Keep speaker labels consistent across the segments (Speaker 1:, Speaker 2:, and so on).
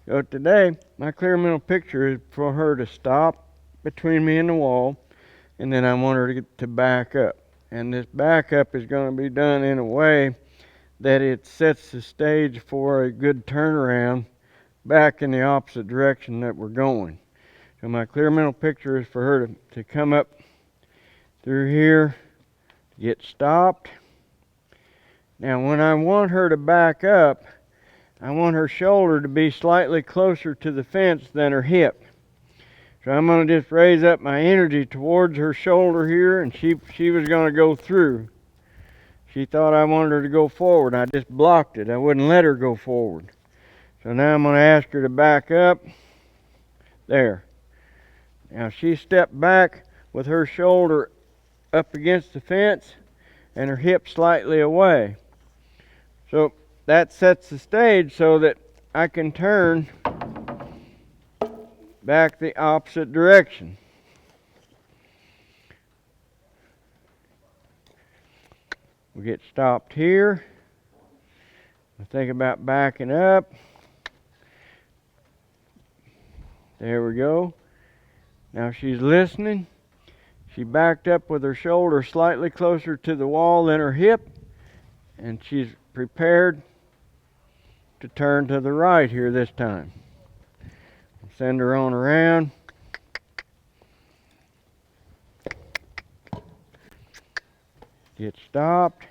Speaker 1: So today, my clear mental picture is for her to stop between me and the wall, and then I want her to back up. And this backup is going to be done in a way that it sets the stage for a good turnaround back in the opposite direction that we're going. So my clear mental picture is for her to come up through here, get stopped. Now when I want her to back up, I want her shoulder to be slightly closer to the fence than her hip. So I'm going to just raise up my energy towards her shoulder here, and she was going to go through. She thought I wanted her to go forward. I just blocked it. I wouldn't let her go forward. So now I'm going to ask her to back up. There. Now she stepped back with her shoulder up against the fence and her hip slightly away. So that sets the stage so that I can turn back the opposite direction. We get stopped here. I think about backing up. There we go. Now she's listening. She backed up with her shoulder slightly closer to the wall than her hip, and she's prepared to turn to the right here this time. Send her on around. Get stopped.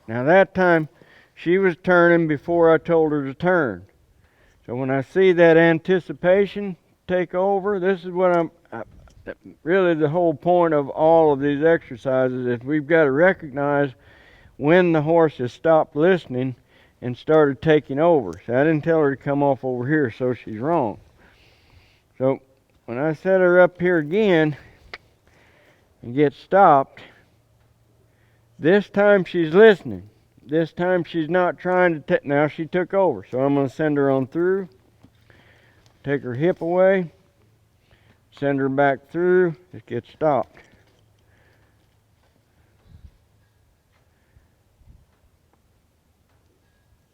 Speaker 1: Now that time she was turning before I told her to turn. So when I see that anticipation take over, this is what really the whole point of all of these exercises is we've got to recognize when the horse has stopped listening and started taking over. So I didn't tell her to come off over here, so she's wrong. So when I set her up here again and get stopped, this time she's listening. This time she's not trying to take. Now she took over, so I'm going to send her on through. Take her hip away. Send her back through. Just get stopped.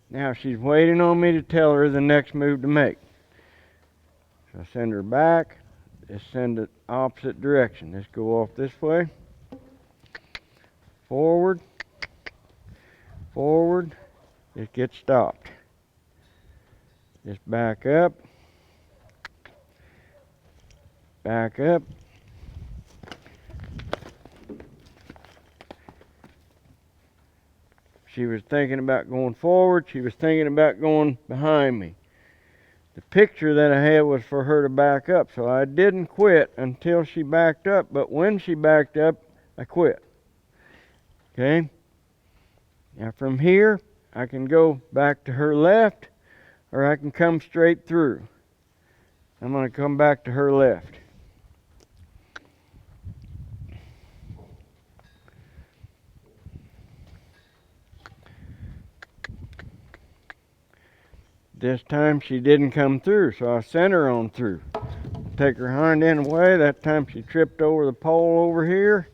Speaker 1: Now she's waiting on me to tell her the next move to make. So I send her back. Just send it opposite direction. Let's go off this way. Forward. Forward. Just get stopped. Just back up. Back up. She was thinking about going forward. She was thinking about going behind me. The picture that I had was for her to back up, so I didn't quit until she backed up, but when she backed up, I quit. Okay? Now from here, I can go back to her left, or I can come straight through. I'm going to come back to her left. This time she didn't come through, so I sent her on through. Take her hind end away. That time she tripped over the pole over here.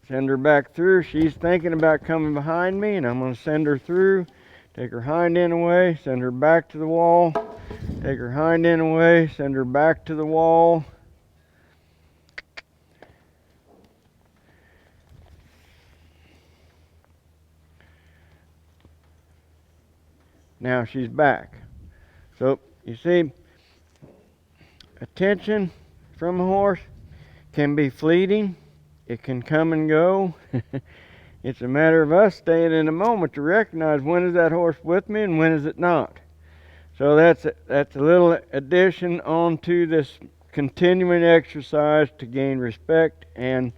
Speaker 1: Send her back through. She's thinking about coming behind me, and I'm going to send her through. Take her hind end away, send her back to the wall. Take her hind end away, send her back to the wall. Now she's back. So, you see, attention from a horse can be fleeting. It can come and go. It's a matter of us staying in the moment to recognize when is that horse with me and when is it not. So that's a little addition onto this continuing exercise to gain respect and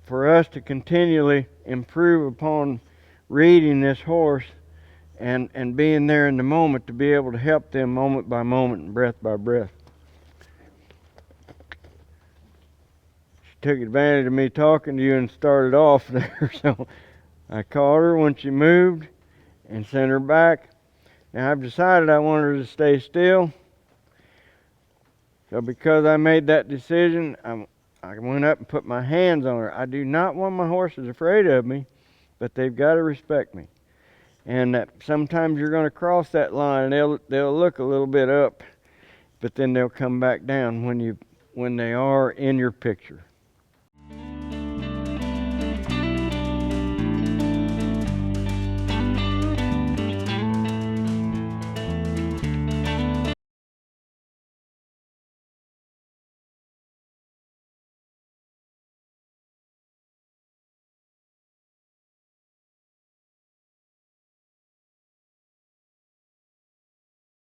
Speaker 1: for us to continually improve upon reading this horse and being there in the moment to be able to help them moment by moment and breath by breath. She took advantage of me talking to you and started off there, so I caught her when she moved and sent her back. Now I've decided I want her to stay still. So because I made that decision, I went up and put my hands on her. I do not want my horses afraid of me, but they've got to respect me. and that sometimes you're going to cross that line, and they'll look a little bit up, but then they'll come back down when they are in your picture.